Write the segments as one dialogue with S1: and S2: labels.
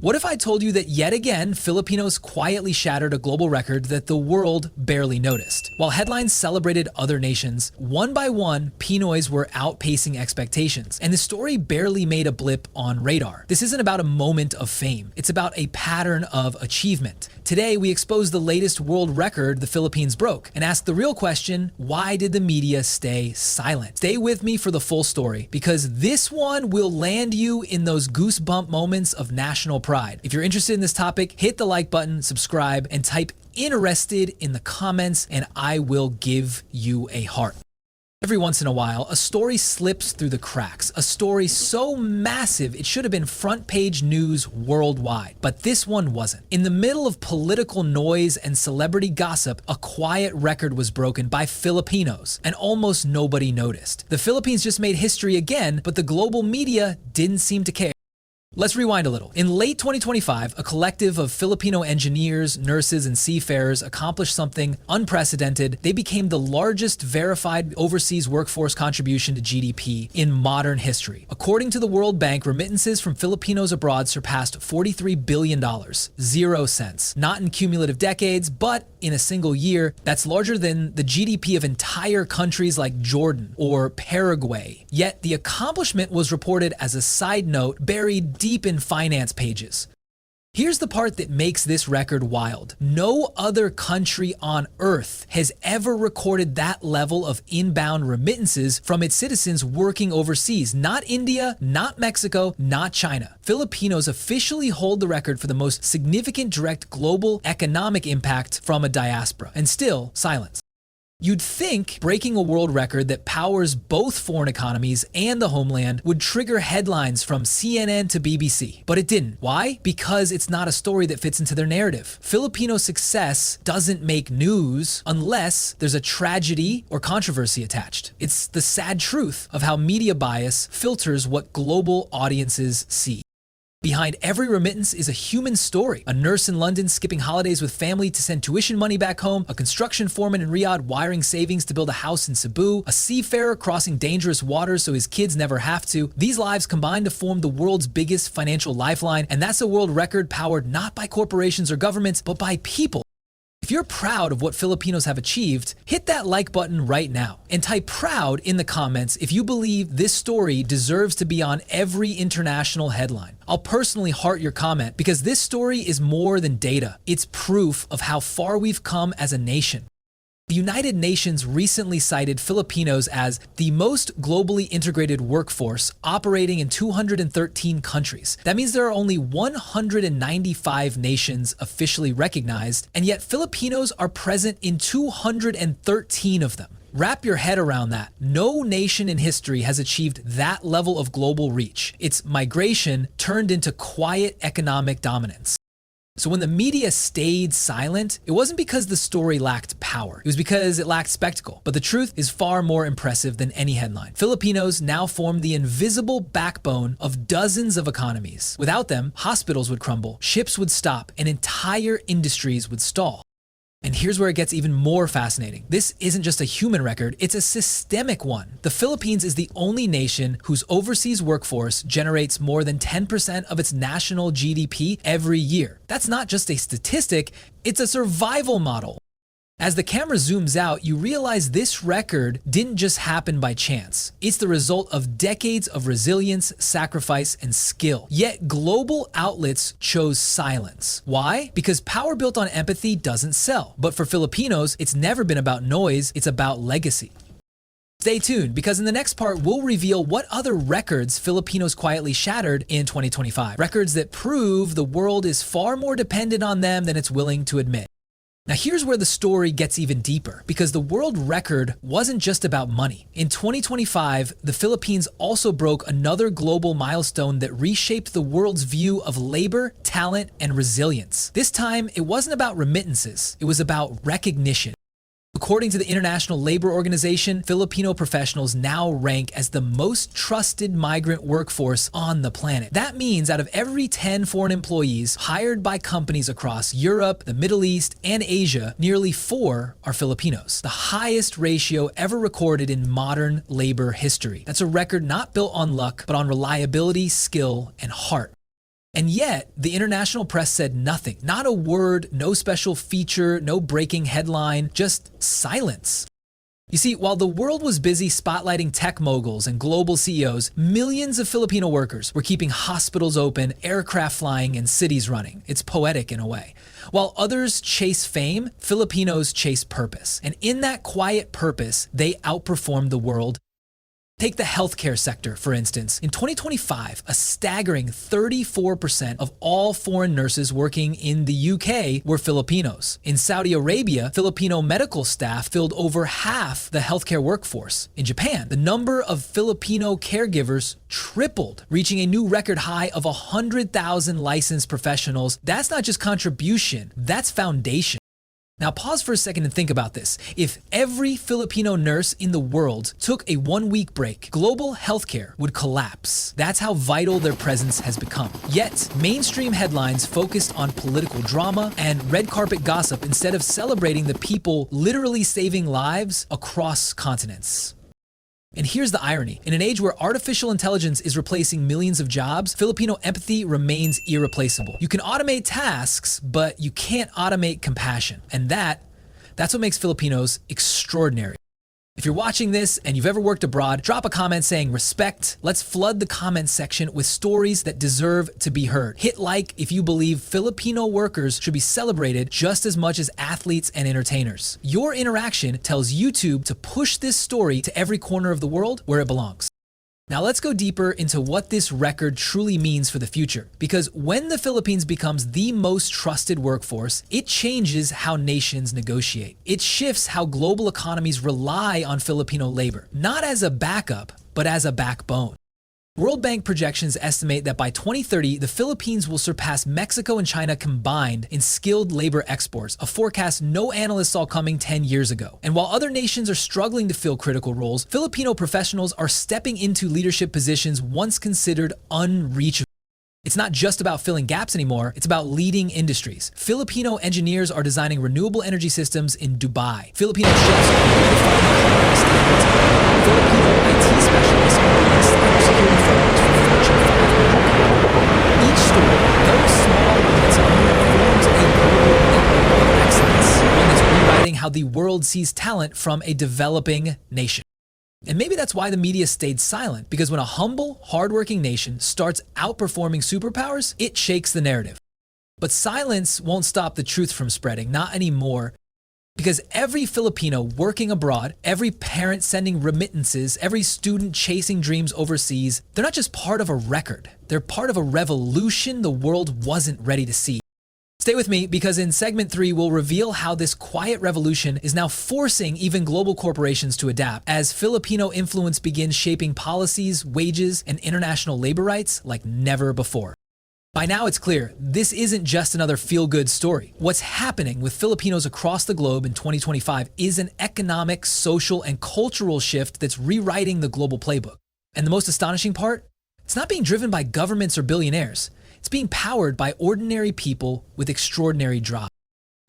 S1: What if I told you that yet again, Filipinos quietly shattered a global record that the world barely noticed? While headlines celebrated other nations, one by one, Pinoys were outpacing expectations, and the story barely made a blip on radar. This isn't about a moment of fame, it's about a pattern of achievement. Today, we expose the latest world record the Philippines broke, and ask the real question, why did the media stay silent? Stay with me for the full story, because this one will land you in those goosebump moments of national pride. If you're interested in this topic, hit the like button, subscribe, and type interested in the comments, and I will give you a heart. Every once in a while, a story slips through the cracks. A story so massive it should have been front page news worldwide. But this one wasn't. In the middle of political noise and celebrity gossip, a quiet record was broken by Filipinos, and almost nobody noticed. The Philippines just made history again, but the global media didn't seem to care. Let's rewind a little. In late 2025, a collective of Filipino engineers, nurses, and seafarers accomplished something unprecedented. They became the largest verified overseas workforce contribution to GDP in modern history. According to the World Bank, remittances from Filipinos abroad surpassed $43 billion, 0 cents. Not in cumulative decades, but in a single year. That's larger than the GDP of entire countries like Jordan or Paraguay. Yet the accomplishment was reported as a side note buried deep in finance pages. Here's the part that makes this record wild. No other country on earth has ever recorded that level of inbound remittances from its citizens working overseas. Not India, not Mexico, not China. Filipinos officially hold the record for the most significant direct global economic impact from a diaspora, and still silence. You'd think breaking a world record that powers both foreign economies and the homeland would trigger headlines from CNN to BBC, but it didn't. Why? Because it's not a story that fits into their narrative. Filipino success doesn't make news unless there's a tragedy or controversy attached. It's the sad truth of how media bias filters what global audiences see. Behind every remittance is a human story. A nurse in London skipping holidays with family to send tuition money back home, a construction foreman in Riyadh wiring savings to build a house in Cebu, a seafarer crossing dangerous waters so his kids never have to. These lives combine to form the world's biggest financial lifeline, and that's a world record powered not by corporations or governments, but by people. If you're proud of what Filipinos have achieved, hit that like button right now and type proud in the comments if you believe this story deserves to be on every international headline. I'll personally heart your comment because this story is more than data. It's proof of how far we've come as a nation. The United Nations recently cited Filipinos as the most globally integrated workforce operating in 213 countries. That means there are only 195 nations officially recognized, and yet Filipinos are present in 213 of them. Wrap your head around that. No nation in history has achieved that level of global reach. It's migration turned into quiet economic dominance. So when the media stayed silent, it wasn't because the story lacked power. It was because it lacked spectacle. But the truth is far more impressive than any headline. Filipinos now form the invisible backbone of dozens of economies. Without them, hospitals would crumble, ships would stop, and entire industries would stall. And here's where it gets even more fascinating. This isn't just a human record, it's a systemic one. The Philippines is the only nation whose overseas workforce generates more than 10% of its national GDP every year. That's not just a statistic, it's a survival model. As the camera zooms out, you realize this record didn't just happen by chance. It's the result of decades of resilience, sacrifice, and skill. Yet global outlets chose silence. Why? Because power built on empathy doesn't sell. But for Filipinos, it's never been about noise, it's about legacy. Stay tuned, because in the next part, we'll reveal what other records Filipinos quietly shattered in 2025. Records that prove the world is far more dependent on them than it's willing to admit. Now here's where the story gets even deeper, because the world record wasn't just about money. In 2025, the Philippines also broke another global milestone that reshaped the world's view of labor, talent, and resilience. This time, it wasn't about remittances, it was about recognition. According to the International Labor Organization, Filipino professionals now rank as the most trusted migrant workforce on the planet. That means out of every 10 foreign employees hired by companies across Europe, the Middle East, and Asia, nearly 4 are Filipinos, the highest ratio ever recorded in modern labor history. That's a record not built on luck, but on reliability, skill, and heart. And yet, the international press said nothing. Not a word, no special feature, no breaking headline, just silence. You see, while the world was busy spotlighting tech moguls and global CEOs, millions of Filipino workers were keeping hospitals open, aircraft flying, and cities running. It's poetic in a way. While others chase fame, Filipinos chase purpose. And in that quiet purpose, they outperformed the world. Take the healthcare sector, for instance. In 2025, a staggering 34% of all foreign nurses working in the UK were Filipinos. In Saudi Arabia, Filipino medical staff filled over half the healthcare workforce. In Japan, the number of Filipino caregivers tripled, reaching a new record high of 100,000 licensed professionals. That's not just contribution, that's foundation. Now pause for a second and think about this. If every Filipino nurse in the world took a 1-week break, global healthcare would collapse. That's how vital their presence has become. Yet, mainstream headlines focused on political drama and red carpet gossip instead of celebrating the people literally saving lives across continents. And here's the irony. In an age where artificial intelligence is replacing millions of jobs, Filipino empathy remains irreplaceable. You can automate tasks, but you can't automate compassion. And that's what makes Filipinos extraordinary. If you're watching this and you've ever worked abroad, drop a comment saying respect. Let's flood the comment section with stories that deserve to be heard. Hit like if you believe Filipino workers should be celebrated just as much as athletes and entertainers. Your interaction tells YouTube to push this story to every corner of the world where it belongs. Now let's go deeper into what this record truly means for the future. Because when the Philippines becomes the most trusted workforce, it changes how nations negotiate. It shifts how global economies rely on Filipino labor, not as a backup, but as a backbone. World Bank projections estimate that by 2030, the Philippines will surpass Mexico and China combined in skilled labor exports, a forecast no analyst saw coming 10 years ago. And while other nations are struggling to fill critical roles, Filipino professionals are stepping into leadership positions once considered unreachable. It's not just about filling gaps anymore, it's about leading industries. Filipino engineers are designing renewable energy systems in Dubai. Filipino chefs are redefining culinary standards. Filipino IT specialists are leading cybersecurity firms for Fortune 500. Each story, though small on its own, forms a global network of excellence, one that's rewriting how the world sees talent from a developing nation. And maybe that's why the media stayed silent, because when a humble, hardworking nation starts outperforming superpowers, it shakes the narrative. But silence won't stop the truth from spreading, not anymore. Because every Filipino working abroad, every parent sending remittances, every student chasing dreams overseas, they're not just part of a record. They're part of a revolution the world wasn't ready to see. Stay with me, because in segment 3, we'll reveal how this quiet revolution is now forcing even global corporations to adapt as Filipino influence begins shaping policies, wages, and international labor rights like never before. By now it's clear, this isn't just another feel-good story. What's happening with Filipinos across the globe in 2025 is an economic, social, and cultural shift that's rewriting the global playbook. And the most astonishing part? It's not being driven by governments or billionaires. It's being powered by ordinary people with extraordinary drive.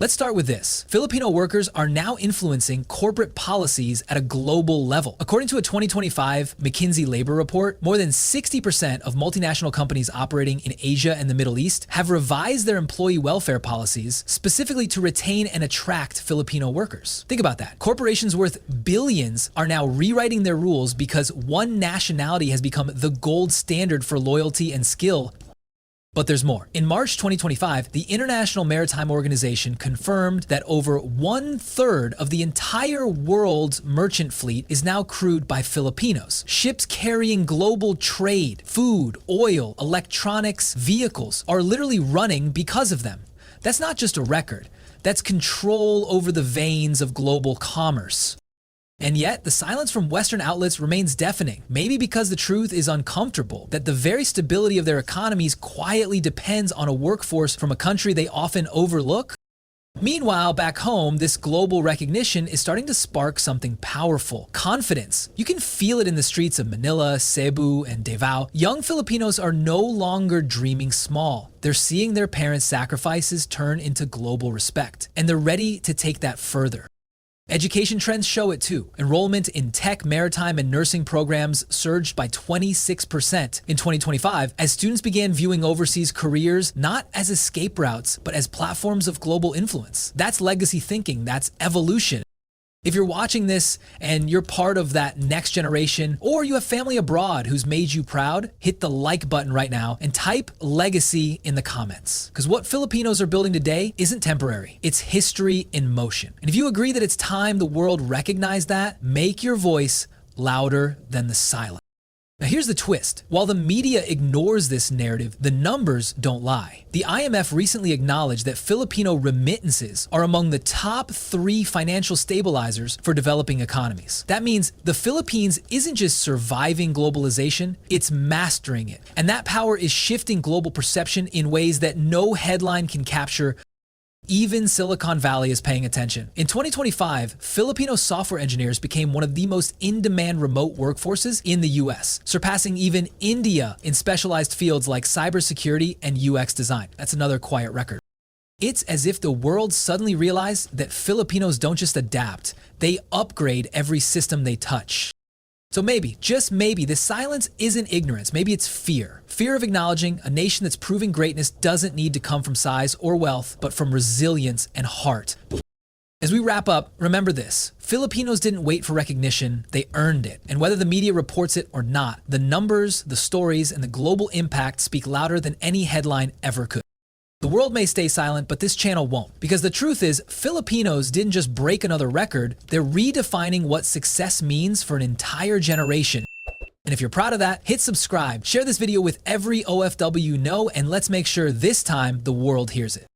S1: Let's start with this. Filipino workers are now influencing corporate policies at a global level. According to a 2025 McKinsey labor report, more than 60% of multinational companies operating in Asia and the Middle East have revised their employee welfare policies specifically to retain and attract Filipino workers. Think about that. Corporations worth billions are now rewriting their rules because one nationality has become the gold standard for loyalty and skill. But there's more. In March 2025, the International Maritime Organization confirmed that over 1/3 of the entire world's merchant fleet is now crewed by Filipinos. Ships carrying global trade, food, oil, electronics, vehicles are literally running because of them. That's not just a record. That's control over the veins of global commerce. And yet, the silence from Western outlets remains deafening, maybe because the truth is uncomfortable, that the very stability of their economies quietly depends on a workforce from a country they often overlook. Meanwhile, back home, this global recognition is starting to spark something powerful: confidence. You can feel it in the streets of Manila, Cebu, and Davao. Young Filipinos are no longer dreaming small. They're seeing their parents' sacrifices turn into global respect, and they're ready to take that further. Education trends show it too. Enrollment in tech, maritime, and nursing programs surged by 26% in 2025 as students began viewing overseas careers not as escape routes, but as platforms of global influence. That's legacy thinking, that's evolution. If you're watching this and you're part of that next generation, or you have family abroad who's made you proud, hit the like button right now and type legacy in the comments. Because what Filipinos are building today isn't temporary, it's history in motion. And if you agree that it's time the world recognize that, make your voice louder than the silence. Now here's the twist. While the media ignores this narrative, the numbers don't lie. The IMF recently acknowledged that Filipino remittances are among the top 3 financial stabilizers for developing economies. That means the Philippines isn't just surviving globalization, it's mastering it. And that power is shifting global perception in ways that no headline can capture. Even Silicon Valley is paying attention. In 2025, Filipino software engineers became one of the most in-demand remote workforces in the US, surpassing even India in specialized fields like cybersecurity and UX design. That's another quiet record. It's as if the world suddenly realized that Filipinos don't just adapt, they upgrade every system they touch. So maybe, just maybe, this silence isn't ignorance, maybe it's fear. Fear of acknowledging a nation that's proving greatness doesn't need to come from size or wealth, but from resilience and heart. As we wrap up, remember this. Filipinos didn't wait for recognition, they earned it. And whether the media reports it or not, the numbers, the stories, and the global impact speak louder than any headline ever could. The world may stay silent, but this channel won't. Because the truth is, Filipinos didn't just break another record, they're redefining what success means for an entire generation. And if you're proud of that, hit subscribe, share this video with every OFW you know, and let's make sure this time the world hears it.